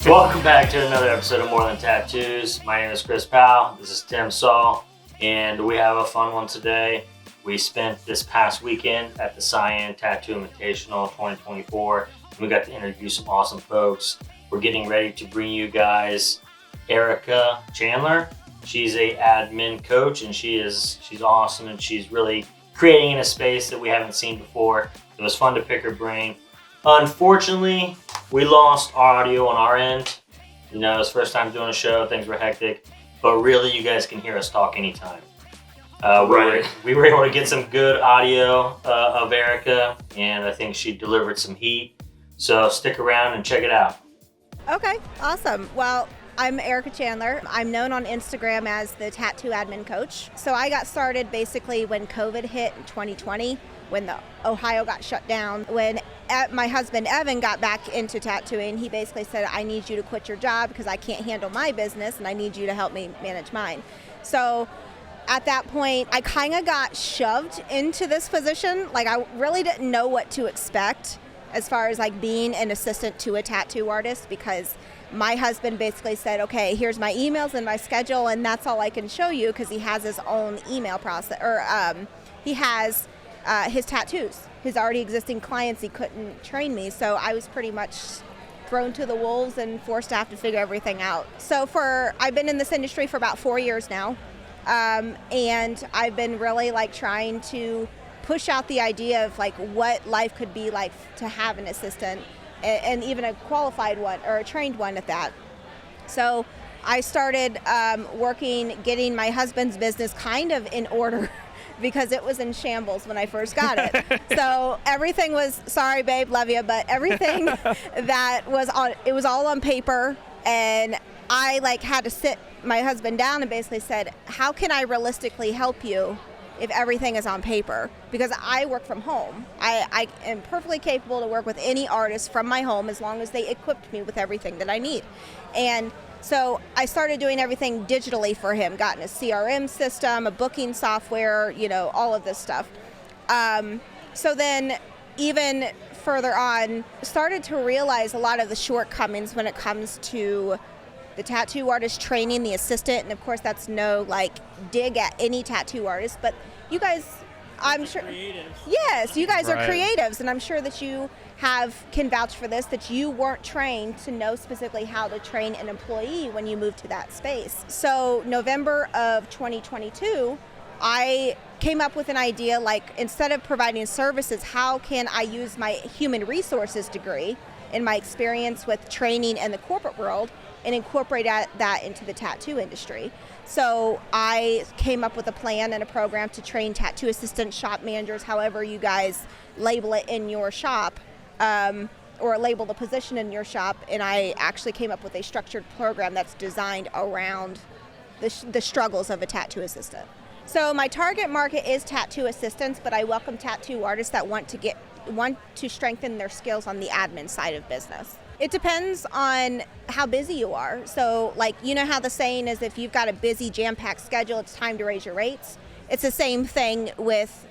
Welcome back to another episode of More Than Tattoos. My name is Chris Powell. This is Tim Saul, and we have a fun one today. We spent this past weekend at the Cyan Tattoo Invitational 2024. We got to interview some awesome folks. We're getting ready to bring you guys Erica Chandler. She's a admin coach, and she's awesome, and she's really creating in a space that we haven't seen before. It was fun to pick her brain. Unfortunately, we lost audio on our end. You know, it was first time doing a show, things were hectic, but really you guys can hear us talk anytime. We were able to get some good audio of Erica, and I think she delivered some heat. So stick around and check it out. Okay, awesome. Well, I'm Erica Chandler. I'm known on Instagram as the Tattoo Admin Coach. So I got started basically when COVID hit in 2020, when the Ohio got shut down. When my husband Evan got back into tattooing, he basically said, I need you to quit your job because I can't handle my business and I need you to help me manage mine. So at that point, I kind of got shoved into this position. Like, I really didn't know what to expect as far as like being an assistant to a tattoo artist, because my husband basically said, okay, here's my emails and my schedule, and that's all I can show you, because he has his own email process, or he has his tattoos, his already existing clients. He couldn't train me, so I was pretty much thrown to the wolves and forced to have to figure everything out. So I've been in this industry for about 4 years now, and I've been really like trying to push out the idea of like what life could be like to have an assistant, and even a qualified one or a trained one at that. So I started getting my husband's business kind of in order because it was in shambles when I first got it. So everything was, sorry babe, love you, but everything that was on, it was all on paper, and I like had to sit my husband down and basically said, how can I realistically help you if everything is on paper? Because I work from home. I am perfectly capable to work with any artist from my home as long as they equipped me with everything that I need. And so I started doing everything digitally for him, gotten a CRM system, a booking software, you know, all of this stuff. So then even further on, started to realize a lot of the shortcomings when it comes to the tattoo artist training the assistant. And of course that's no like dig at any tattoo artist, but you guys, I'm sure, yes, you guys are creatives, and I'm sure that you can vouch for this, that you weren't trained to know specifically how to train an employee when you moved to that space. So November of 2022, I came up with an idea, like, instead of providing services, how can I use my human resources degree and my experience with training in the corporate world and incorporate that into the tattoo industry. So I came up with a plan and a program to train tattoo assistants, shop managers, however you guys label it in your shop, or label the position in your shop. And I actually came up with a structured program that's designed around the struggles of a tattoo assistant. So my target market is tattoo assistants, but I welcome tattoo artists that want to strengthen their skills on the admin side of business. It depends on how busy you are. So like, you know how the saying is, if you've got a busy jam-packed schedule, it's time to raise your rates. It's the same thing with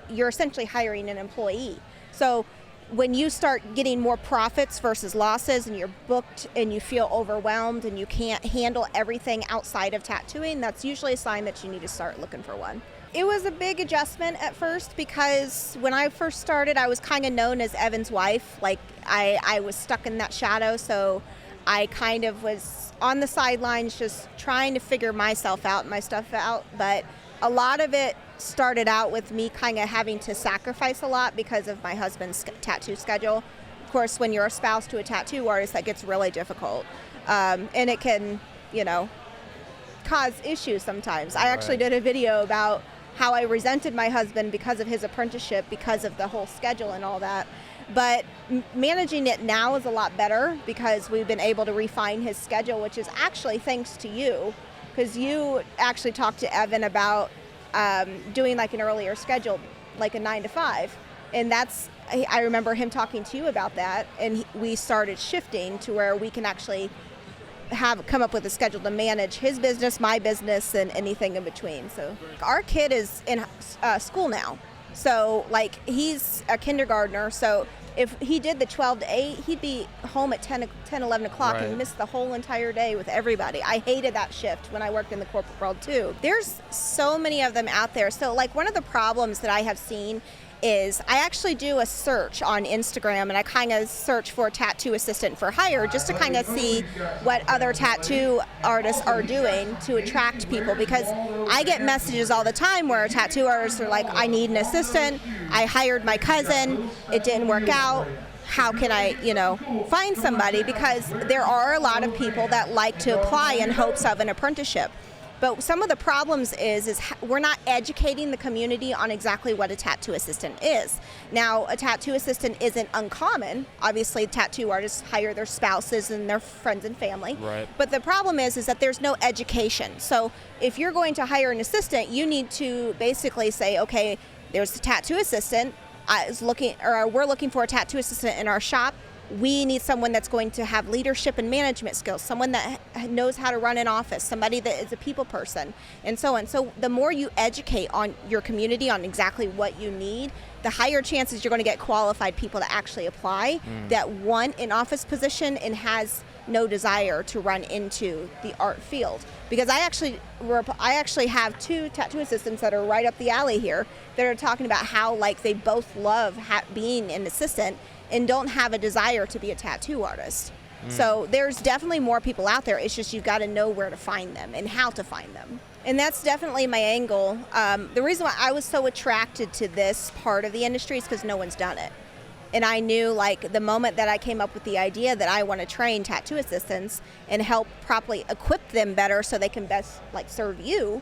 you're essentially hiring an employee. So when you start getting more profits versus losses, and you're booked and you feel overwhelmed and you can't handle everything outside of tattooing, that's usually a sign that you need to start looking for one. It was a big adjustment at first, because when I first started, I was kind of known as Evan's wife. Like I was stuck in that shadow, so I kind of was on the sidelines just trying to figure myself out and my stuff out. But a lot of it started out with me kind of having to sacrifice a lot because of my husband's tattoo schedule. Of course, when you're a spouse to a tattoo artist, that gets really difficult. And it can, you know, cause issues sometimes. I actually did a video about how I resented my husband because of his apprenticeship, because of the whole schedule and all that. But managing it now is a lot better, because we've been able to refine his schedule, which is actually thanks to you, because you actually talked to Evan about doing like an earlier schedule, like a 9 to 5. And I remember him talking to you about that, and we started shifting to where we can actually come up with a schedule to manage his business, my business, and anything in between. So our kid is in school now. So like he's a kindergartner, so if he did the 12 to 8, he'd be home at 10, 11 o'clock Right. and miss the whole entire day with everybody. I hated that shift when I worked in the corporate world too. There's so many of them out there. So like one of the problems that I have seen is I actually do a search on Instagram, and I kind of search for tattoo assistant for hire just to kind of see what other tattoo artists are doing to attract people, because I get messages all the time where tattoo artists are like, I need an assistant, I hired my cousin, it didn't work out, how can I, find somebody? Because there are a lot of people that like to apply in hopes of an apprenticeship. But some of the problems is we're not educating the community on exactly what a tattoo assistant is. Now, a tattoo assistant isn't uncommon. Obviously, tattoo artists hire their spouses and their friends and family. Right. But the problem is that there's no education. So if you're going to hire an assistant, you need to basically say, okay, there's a tattoo assistant. We're looking for a tattoo assistant in our shop. We need someone that's going to have leadership and management skills, someone that knows how to run an office, somebody that is a people person, and so on. So the more you educate on your community on exactly what you need, the higher chances you're going to get qualified people to actually apply that want an office position and has no desire to run into the art field. Because I actually have 2 tattoo assistants that are right up the alley here that are talking about how like they both love being an assistant and don't have a desire to be a tattoo artist. So there's definitely more people out there. It's just you've got to know where to find them and how to find them. And that's definitely my angle. The reason why I was so attracted to this part of the industry is because no one's done it. And I knew like the moment that I came up with the idea that I want to train tattoo assistants and help properly equip them better so they can best like serve you,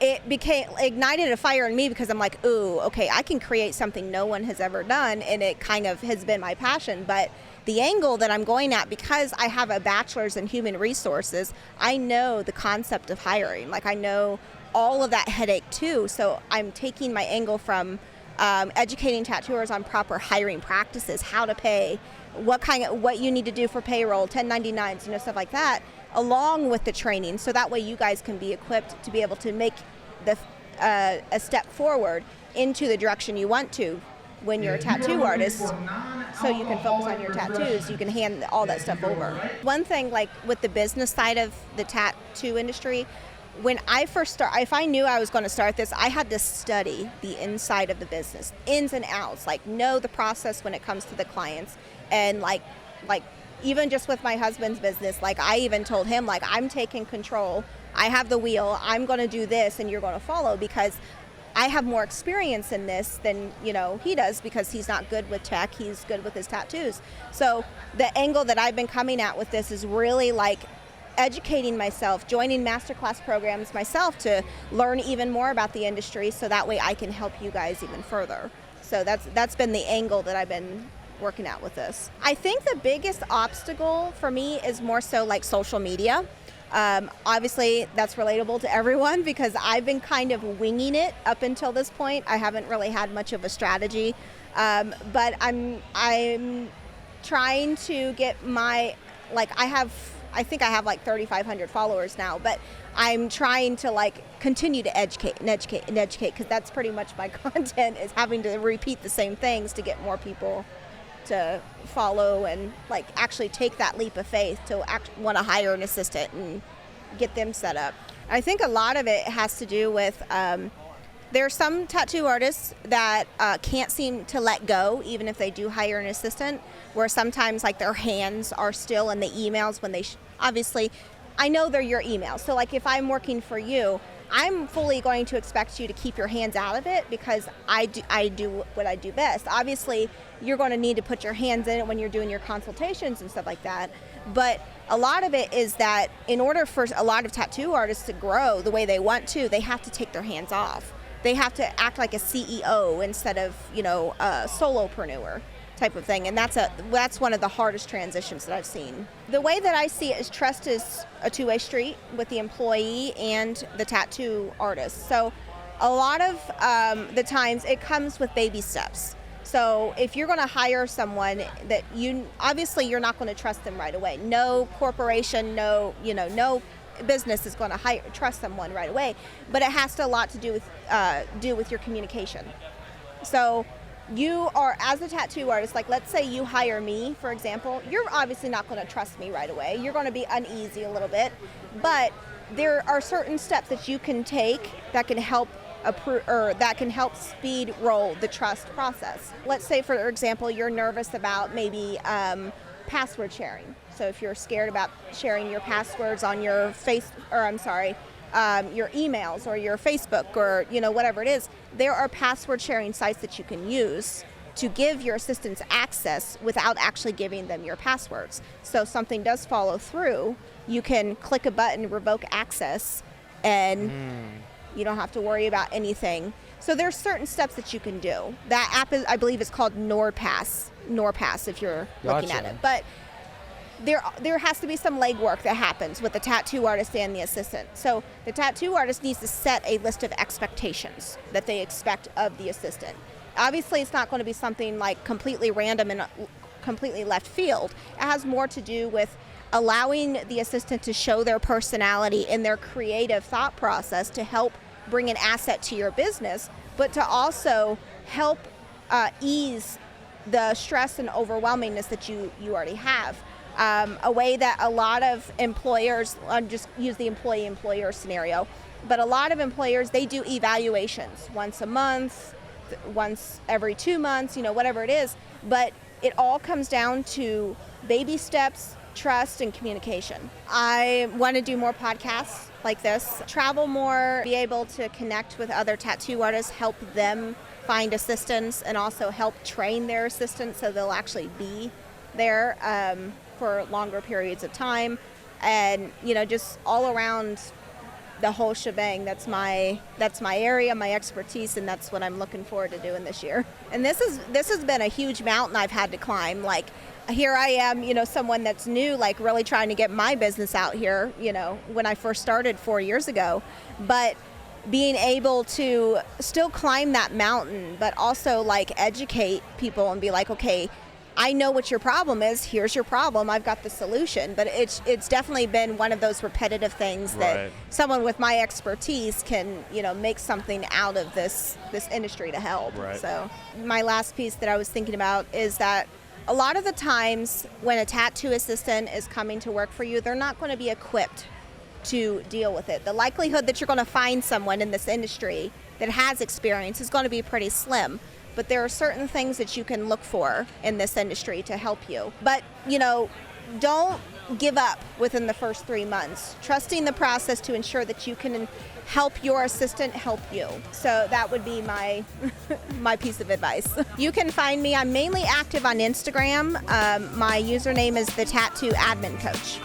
it ignited a fire in me, because I'm like, ooh, okay, I can create something no one has ever done, and it kind of has been my passion. But the angle that I'm going at, because I have a bachelor's in human resources, I know the concept of hiring. Like I know all of that headache too. So I'm taking my angle from educating tattooers on proper hiring practices, how to pay, what you need to do for payroll, 1099s, stuff like that, along with the training, so that way you guys can be equipped to be able to make a step forward into the direction you want to when you're a tattoo artist, so you can focus on your tattoos, you can hand all that stuff over. One thing, like with the business side of the tattoo industry, when I first if I knew I was going to start this, I had to study the inside of the business, ins and outs, like know the process when it comes to the clients, and like even just with my husband's business, like I even told him, like, I'm taking control, I have the wheel, I'm going to do this and you're going to follow, because I have more experience in this than he does, because he's not good with tech, he's good with his tattoos. So the angle that I've been coming at with this is really like educating myself, joining masterclass programs myself to learn even more about the industry, so that way I can help you guys even further. So that's been the angle that I've been working out with this. I think the biggest obstacle for me is more so like social media. Obviously that's relatable to everyone, because I've been kind of winging it up until this point. I haven't really had much of a strategy, but I'm trying to get I think I have like 3,500 followers now, but I'm trying to like continue to educate, because that's pretty much my content, is having to repeat the same things to get more people to follow and like actually take that leap of faith to want to hire an assistant and get them set up. I think a lot of it has to do with there are some tattoo artists that can't seem to let go even if they do hire an assistant, where sometimes like their hands are still in the emails when they obviously I know they're your emails. So like if I'm working for you, I'm fully going to expect you to keep your hands out of it, because I do what I do best. Obviously, you're going to need to put your hands in it when you're doing your consultations and stuff like that. But a lot of it is that in order for a lot of tattoo artists to grow the way they want to, they have to take their hands off. They have to act like a CEO instead of, a solopreneur type of thing. And that's one of the hardest transitions that I've seen. The way that I see it is trust is a two-way street with the employee and the tattoo artist. So a lot of the times it comes with baby steps. So if you're going to hire someone that obviously you're not going to trust them right away. No corporation, no business is going to trust someone right away, but it has a lot to do with your communication. So you are, as a tattoo artist, like let's say you hire me, for example, you're obviously not going to trust me right away. You're going to be uneasy a little bit, but there are certain steps that you can take that can help speed roll the trust process. Let's say, for example, you're nervous about maybe password sharing. So if you're scared about sharing your passwords on your your emails or your Facebook or whatever it is, there are password sharing sites that you can use to give your assistants access without actually giving them your passwords. So if something does follow through, you can click a button, revoke access, and you don't have to worry about anything. So there's certain steps that you can do. That app I believe is called NordPass if you're looking at it. But there has to be some legwork that happens with the tattoo artist and the assistant. So the tattoo artist needs to set a list of expectations that they expect of the assistant. Obviously, it's not going to be something like completely random and completely left field. It has more to do with allowing the assistant to show their personality and their creative thought process to help bring an asset to your business, but to also help ease the stress and overwhelmingness that you already have. A way that a lot of employers, I'll just use the employee-employer scenario, but a lot of employers, they do evaluations once a month, once every 2 months, whatever it is, but it all comes down to baby steps, trust, and communication. I want to do more podcasts like this, travel more, be able to connect with other tattoo artists, help them find assistants, and also help train their assistants so they'll actually be there for longer periods of time, and just all around the whole shebang. That's my area, my expertise, and that's what I'm looking forward to doing this year. And this has been a huge mountain I've had to climb. Like, here I am, someone that's new, like really trying to get my business out here, when I first started 4 years ago. But being able to still climb that mountain, but also like educate people and be like, okay, I know what your problem is. Here's your problem. I've got the solution. But it's definitely been one of those repetitive things that someone with my expertise can, make something out of this industry to help. Right. So my last piece that I was thinking about is that a lot of the times when a tattoo assistant is coming to work for you, they're not going to be equipped to deal with it. The likelihood that you're going to find someone in this industry that has experience is going to be pretty slim. But there are certain things that you can look for in this industry to help you. But, don't give up within the first 3 months. Trusting the process to ensure that you can help your assistant help you. So that would be my my piece of advice. You can find me. I'm mainly active on Instagram. My username is the Tattoo Admin Coach.